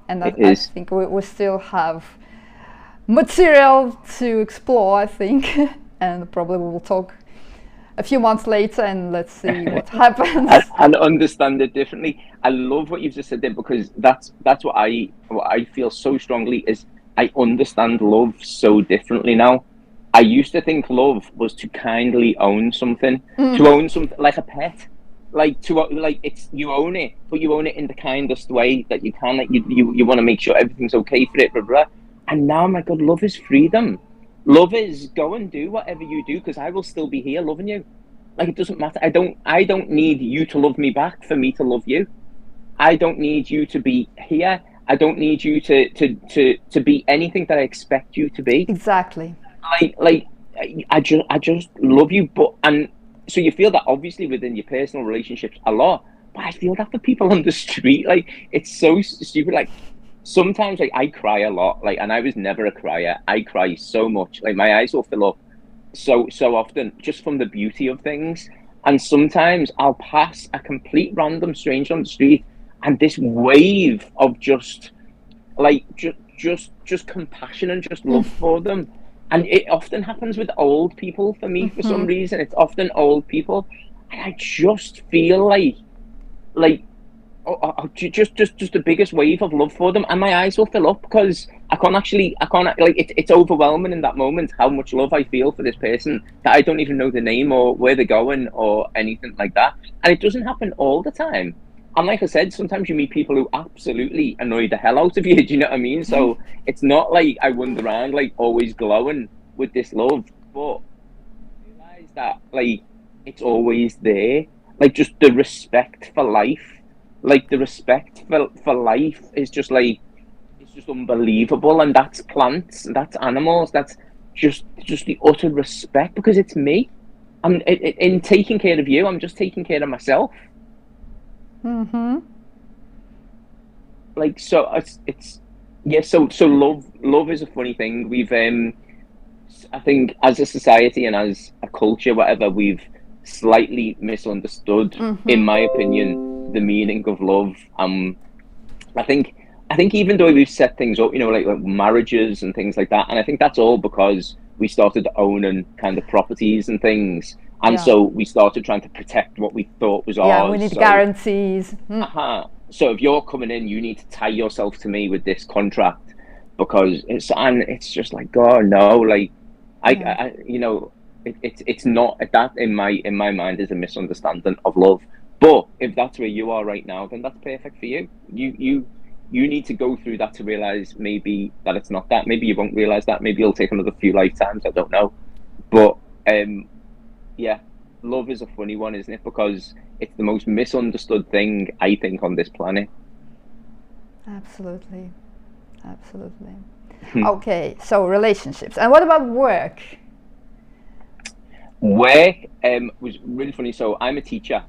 and I think we still have material to explore, I think, and probably we will talk a few months later and let's see what happens. And understand it differently. I love what you've just said there, because that's what I feel so strongly is I understand love so differently now. I used to think love was to kindly own something, to own something like a pet, like it's, you own it, but you own it in the kindest way that you can. Like you want to make sure everything's okay for it, blah, blah. And now, my God, love is freedom. Love is go and do whatever you do, because I will still be here loving you. Like, it doesn't matter. I don't need you to love me back for me to love you. I don't need you to be here. I don't need you to be anything that I expect you to be. Exactly. Like I just love you, and so you feel that obviously within your personal relationships a lot, but I feel that for people on the street, like, it's so stupid. Like, sometimes, like, I cry a lot, like, and I was never a crier. I cry so much, like my eyes will fill up so often just from the beauty of things. And sometimes I'll pass a complete random stranger on the street, and this wave of just compassion and just love for them. And it often happens with old people for me, for some reason. It's often old people, and I just feel like just the biggest wave of love for them, and my eyes will fill up, because I can't like, it's overwhelming in that moment how much love I feel for this person that I don't even know the name or where they're going or anything like that. And it doesn't happen all the time. And like I said, sometimes you meet people who absolutely annoy the hell out of you. Do you know what I mean? So it's not like I wander around like always glowing with this love, but I realize that, like, it's always there. Like, just the respect for life. Like, the respect for life is just like, it's just unbelievable. And that's plants, that's animals, that's just the utter respect, because it's me. And in taking care of you, I'm just taking care of myself. Like, so it's yeah, so love is a funny thing. We've I think as a society and as a culture, whatever, we've slightly misunderstood, in my opinion, the meaning of love. I think even though we've set things up, you know, like marriages and things like that, and I think that's all because we started owning kind of properties and things. And so we started trying to protect what we thought was ours. Yeah, we need guarantees. So if you're coming in, you need to tie yourself to me with this contract, because it's just like, oh no, like, I you know, it's not that in my mind is a misunderstanding of love. But if that's where you are right now, then that's perfect for you. You need to go through that to realize maybe that it's not that. Maybe you won't realize that. Maybe it'll take another few lifetimes. I don't know. But yeah, love is a funny one, isn't it? Because it's the most misunderstood thing, I think, on this planet. Absolutely. Absolutely. Okay, so relationships. And what about work? Work was really funny. So I'm a teacher.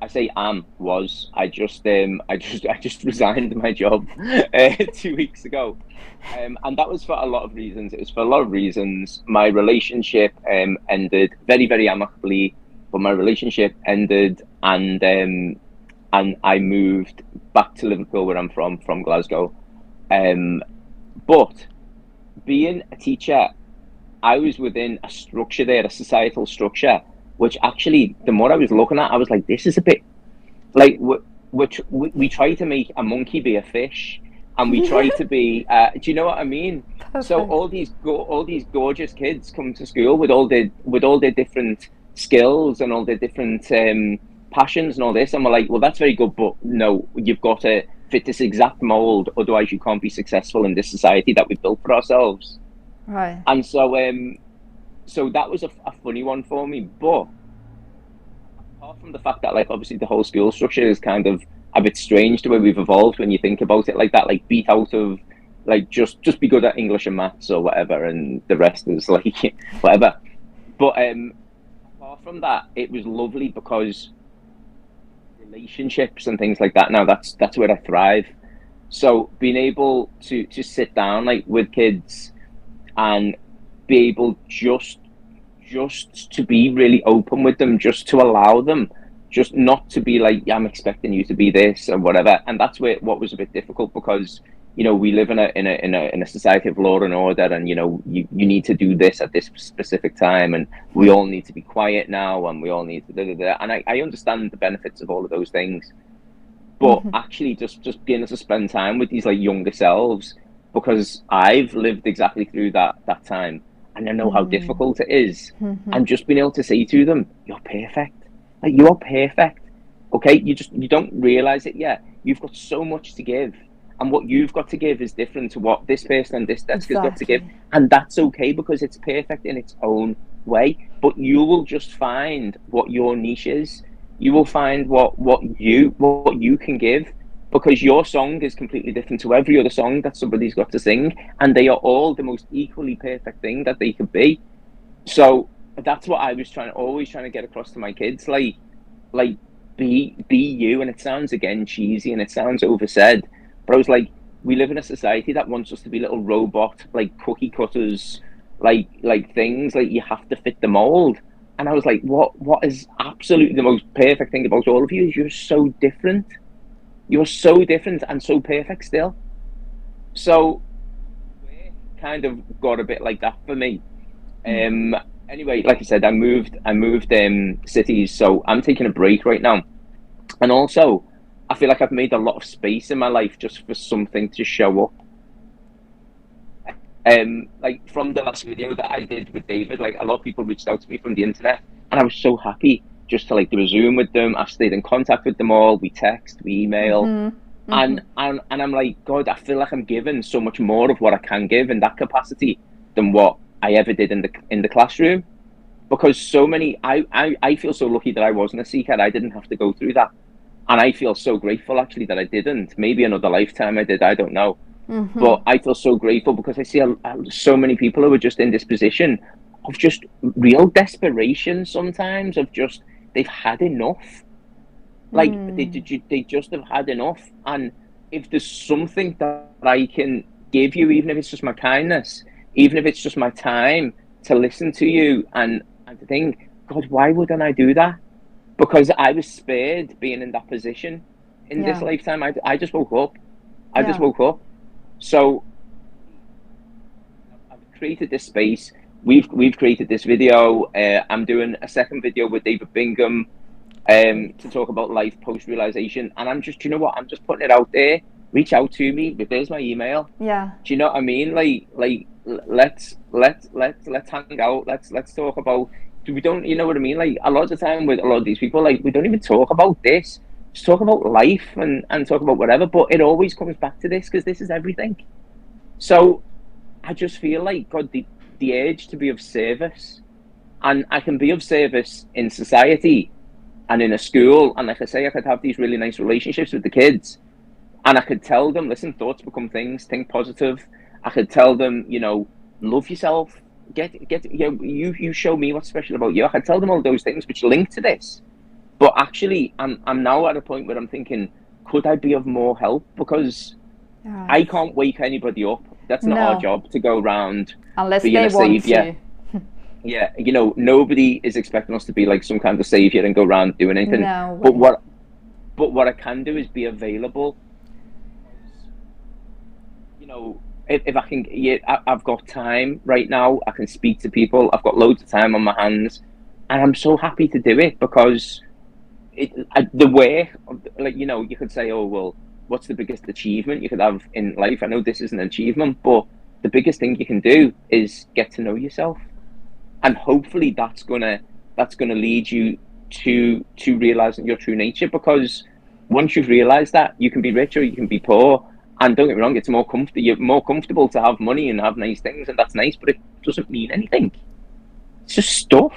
I say was. I just resigned my job 2 weeks ago. And that was for a lot of reasons. It was for a lot of reasons. My relationship ended very, very amicably, but my relationship ended, and I moved back to Liverpool, where I'm from Glasgow. But being a teacher, I was within a structure there, a societal structure, which actually, the more I was looking at, I was like, this is a bit like which we try to make a monkey be a fish, and we try to be. Do you know what I mean? Perfect. So all these gorgeous kids come to school with all their different skills and all their different passions and all this, and we're like, well, that's very good, but no, you've got to fit this exact mold, otherwise you can't be successful in this society that we've built for ourselves. Right. And so so that was a funny one for me. But apart from the fact that, like, obviously the whole school structure is kind of a bit strange the way we've evolved when you think about it like that, like beat out of like just be good at English and maths or whatever, and the rest is like whatever. But apart from that, it was lovely because relationships and things like that, now that's where I thrive. So being able to sit down like with kids and be able just to be really open with them, just to allow them, just not to be like, yeah, I'm expecting you to be this or whatever. And that's what was a bit difficult, because we live in a society of law and order, and you need to do this at this specific time, and we all need to be quiet now, and we all need to and I understand the benefits of all of those things, but actually just being able to spend time with these like younger selves, because I've lived exactly through that time, and I know how difficult it is, and just being able to say to them, you're perfect, like you are perfect, okay, you don't realize it yet, you've got so much to give, and what you've got to give is different to what this person on this desk has got to give, and that's okay, because it's perfect in its own way. But you will just find what your niche is. You will find what you can give, because your song is completely different to every other song that somebody's got to sing, and they are all the most equally perfect thing that they could be. So that's what I was always trying to get across to my kids, like be you. And it sounds again cheesy and it sounds oversaid, but I was like, we live in a society that wants us to be little robot, like cookie cutters, like things, like you have to fit the mold. And I was like, what is absolutely the most perfect thing about all of you is you're so different. You're so different and so perfect still. So it kind of got a bit like that for me. Anyway, like I said, I moved cities, so I'm taking a break right now. And also, I feel like I've made a lot of space in my life just for something to show up. Like from the last video that I did with David, like a lot of people reached out to me from the internet, and I was so happy just to like do a Zoom with them. I've stayed in contact with them all. We text, we email, and I'm like, God, I feel like I'm given so much more of what I can give in that capacity than what I ever did in the classroom. Because so many, I feel so lucky that I wasn't a seeker. I didn't have to go through that. And I feel so grateful actually that I didn't. Maybe another lifetime I did, I don't know. But I feel so grateful because I see so many people who are just in this position of just real desperation sometimes, of just, they've had enough. Like they just have had enough. And if there's something that I can give you, even if it's just my kindness, even if it's just my time to listen to you and to think, God, why wouldn't I do that? Because I was spared being in that position in this lifetime. I just woke up. I just woke up. So I've created this space. We've created this video. I'm doing a second video with David Bingham to talk about life post-realization. And I'm just, you know what? I'm just putting it out there. Reach out to me. There's my email. Yeah. Do you know what I mean? Like let's hang out. Let's talk about. We don't, you know what I mean? Like a lot of the time with a lot of these people, like we don't even talk about this. Just talk about life and talk about whatever. But it always comes back to this because this is everything. So I just feel like God, the urge to be of service, and I can be of service in society and in a school, and like I say, I could have these really nice relationships with the kids, and I could tell them, listen, thoughts become things, think positive. I could tell them, you know, love yourself, get, you know, you show me what's special about you. I could tell them all those things which link to this. But actually, I'm now at a point where I'm thinking, could I be of more help? Because I can't wake anybody up. That's not our job to go around unless being they a savior. Yeah, you know, nobody is expecting us to be like some kind of savior and go around doing anything. No but what I can do is be available. You know, if I can, yeah, I've got time right now. I can speak to people. I've got loads of time on my hands, and I'm so happy to do it because the way, like, you know, you could say, oh well, what's the biggest achievement you could have in life? I know this is an achievement, but the biggest thing you can do is get to know yourself. And hopefully that's gonna lead you to realizing your true nature, because once you've realized that, you can be rich or you can be poor. And don't get me wrong, it's you're more comfortable to have money and have nice things, and that's nice, but it doesn't mean anything. It's just stuff.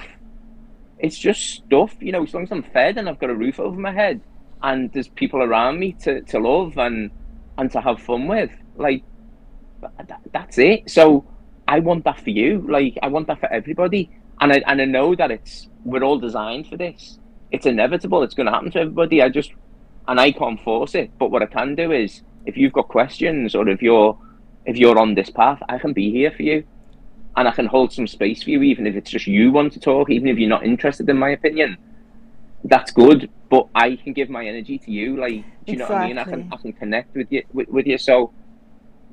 It's just stuff, you know. As long as I'm fed and I've got a roof over my head and there's people around me to love and to have fun with, like that's it. So I want that for you. Like I want that for everybody. And I know that we're all designed for this. It's inevitable. It's going to happen to everybody. I can't force it. But what I can do is, if you've got questions or if you're on this path, I can be here for you, and I can hold some space for you, even if it's just you want to talk, even if you're not interested in my opinion. That's good. But I can give my energy to you. Like, do you know what I mean? I can connect with you with you. So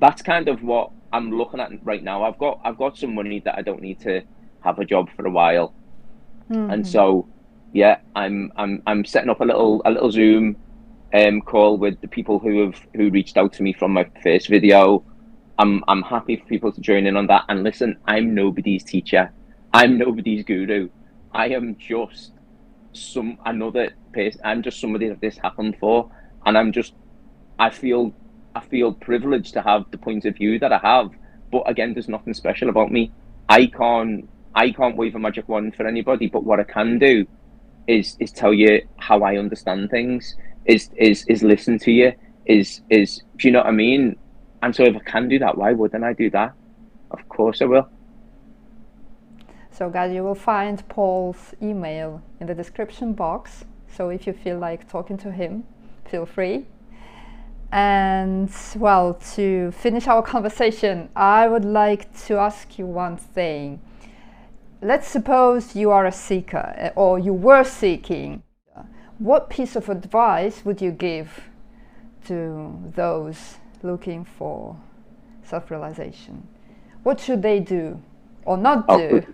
that's kind of what I'm looking at right now. I've got some money that I don't need to have a job for a while, and so yeah, I'm setting up a little Zoom call with the people who reached out to me from my first video. I'm happy for people to join in on that. And listen, I'm nobody's teacher. I'm nobody's guru. I am just another person. I'm just somebody that this happened for, and I feel privileged to have the point of view that I have. But again, there's nothing special about me. I can't wave a magic wand for anybody. But what I can do is tell you how I understand things. Is listen to you. Do you know what I mean? And so if I can do that, why wouldn't I do that? Of course I will. So guys, you will find Paul's email in the description box. So if you feel like talking to him, feel free. And well, to finish our conversation, I would like to ask you one thing. Let's suppose you are a seeker, or you were seeking. What piece of advice would you give to those looking for self-realization? What should they do or not do?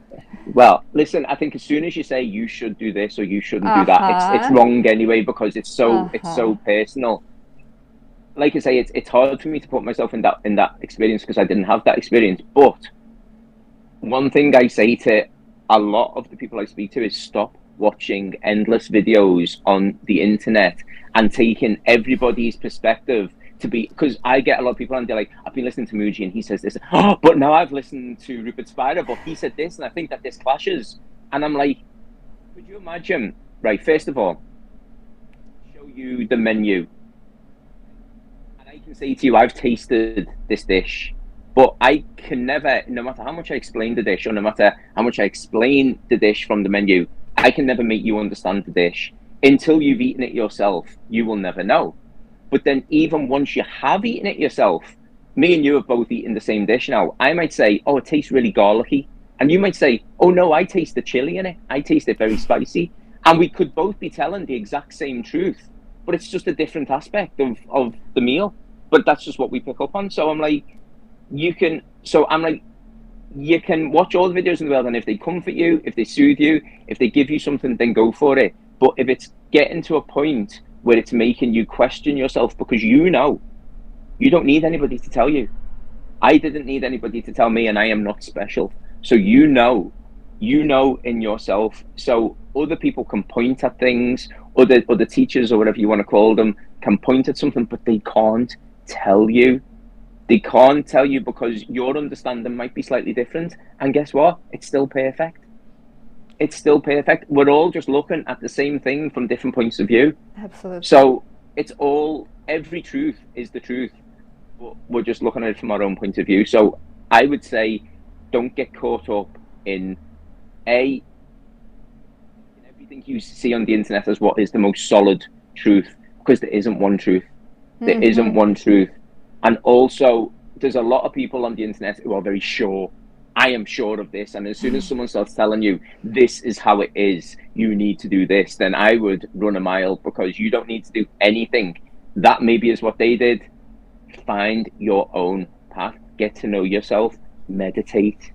Well, listen, I think as soon as you say you should do this or you shouldn't do that, it's wrong anyway, because it's so personal. Like I say, it's hard for me to put myself in that experience because I didn't have that experience. But one thing I say to a lot of the people I speak to is stop watching endless videos on the internet and taking everybody's perspective to be, because I get a lot of people and they're like, I've been listening to Muji and he says this, but now I've listened to Rupert Spira, but he said this and I think that this clashes. And I'm like, could you imagine, right, first of all, show you the menu. I can say to you, I've tasted this dish, but I can never, no matter how much I explain the dish or no matter how much I explain the dish from the menu, I can never make you understand the dish. Until you've eaten it yourself, you will never know. But then even once you have eaten it yourself, me and you have both eaten the same dish now. I might say, oh, it tastes really garlicky. And you might say, oh no, I taste the chili in it. I taste it very spicy. And we could both be telling the exact same truth, but it's just a different aspect of the meal. But that's just what we pick up on. So I'm like, you can watch all the videos in the world, and if they comfort you, if they soothe you, if they give you something, then go for it. But if it's getting to a point where it's making you question yourself, because you know, you don't need anybody to tell you. I didn't need anybody to tell me, and I am not special. So you know in yourself. So other people can point at things, other teachers or whatever you want to call them can point at something, but they can't tell you. They can't tell you because your understanding might be slightly different. And guess what? It's still perfect. It's still perfect. We're all just looking at the same thing from different points of view. Absolutely. So it's all, every truth is the truth. But we're just looking at it from our own point of view. So I would say, don't get caught up in everything you see on the internet as what is the most solid truth, because there isn't one truth. There isn't one truth. And also, there's a lot of people on the internet who are very sure. I am sure of this. And as soon as someone starts telling you, this is how it is, you need to do this, then I would run a mile, because you don't need to do anything. That maybe is what they did. Find your own path. Get to know yourself. Meditate.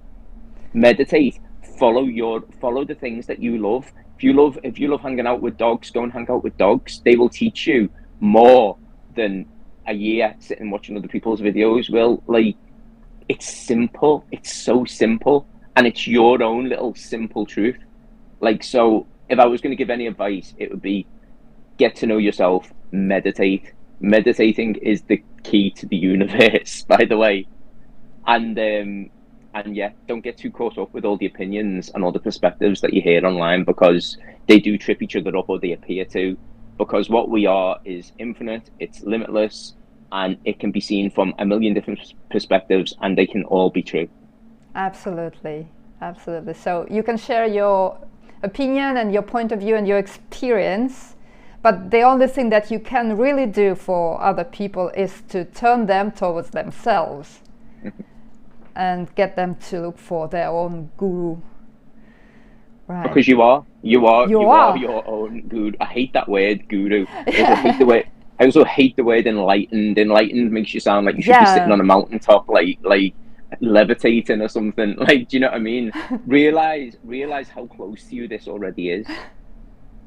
Follow the things that you love. If you love hanging out with dogs, go and hang out with dogs. They will teach you more than a year sitting watching other people's videos will. Like, it's simple. It's so simple, and it's your own little simple truth. Like, so if I was going to give any advice, it would be get to know yourself, meditate. Meditating is the key to the universe, by the way. And yeah, don't get too caught up with all the opinions and all the perspectives that you hear online, because they do trip each other up, or they appear to. Because what we are is infinite, it's limitless, and it can be seen from a million different perspectives, and they can all be true. Absolutely. Absolutely. So you can share your opinion and your point of view and your experience, but the only thing that you can really do for other people is to turn them towards themselves and get them to look for their own guru. Right. Because you are your own guru. I hate that word, guru. I also hate the word enlightened. Enlightened makes you sound like you should be sitting on a mountaintop, like levitating or something. Like, do you know what I mean? Realize how close to you this already is.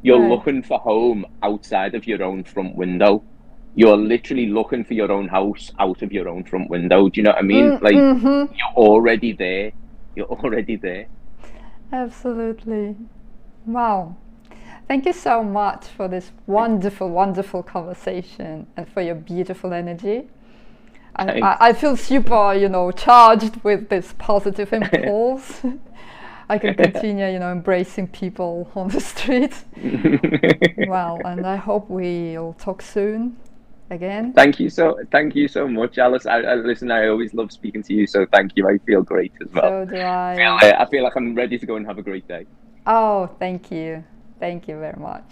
You're looking for home outside of your own front window. You're literally looking for your own house out of your own front window. Do you know what I mean? You're already there. You're already there. Absolutely. Wow. Thank you so much for this wonderful, wonderful conversation, and for your beautiful energy. I feel super, charged with this positive impulse. I can continue, embracing people on the street. Well, and I hope we'll talk soon again. Thank you so much, Alice. Listen, I always love speaking to you, so thank you. I feel great as well. So do I. I feel like I'm ready to go and have a great day. Oh, thank you. Thank you very much.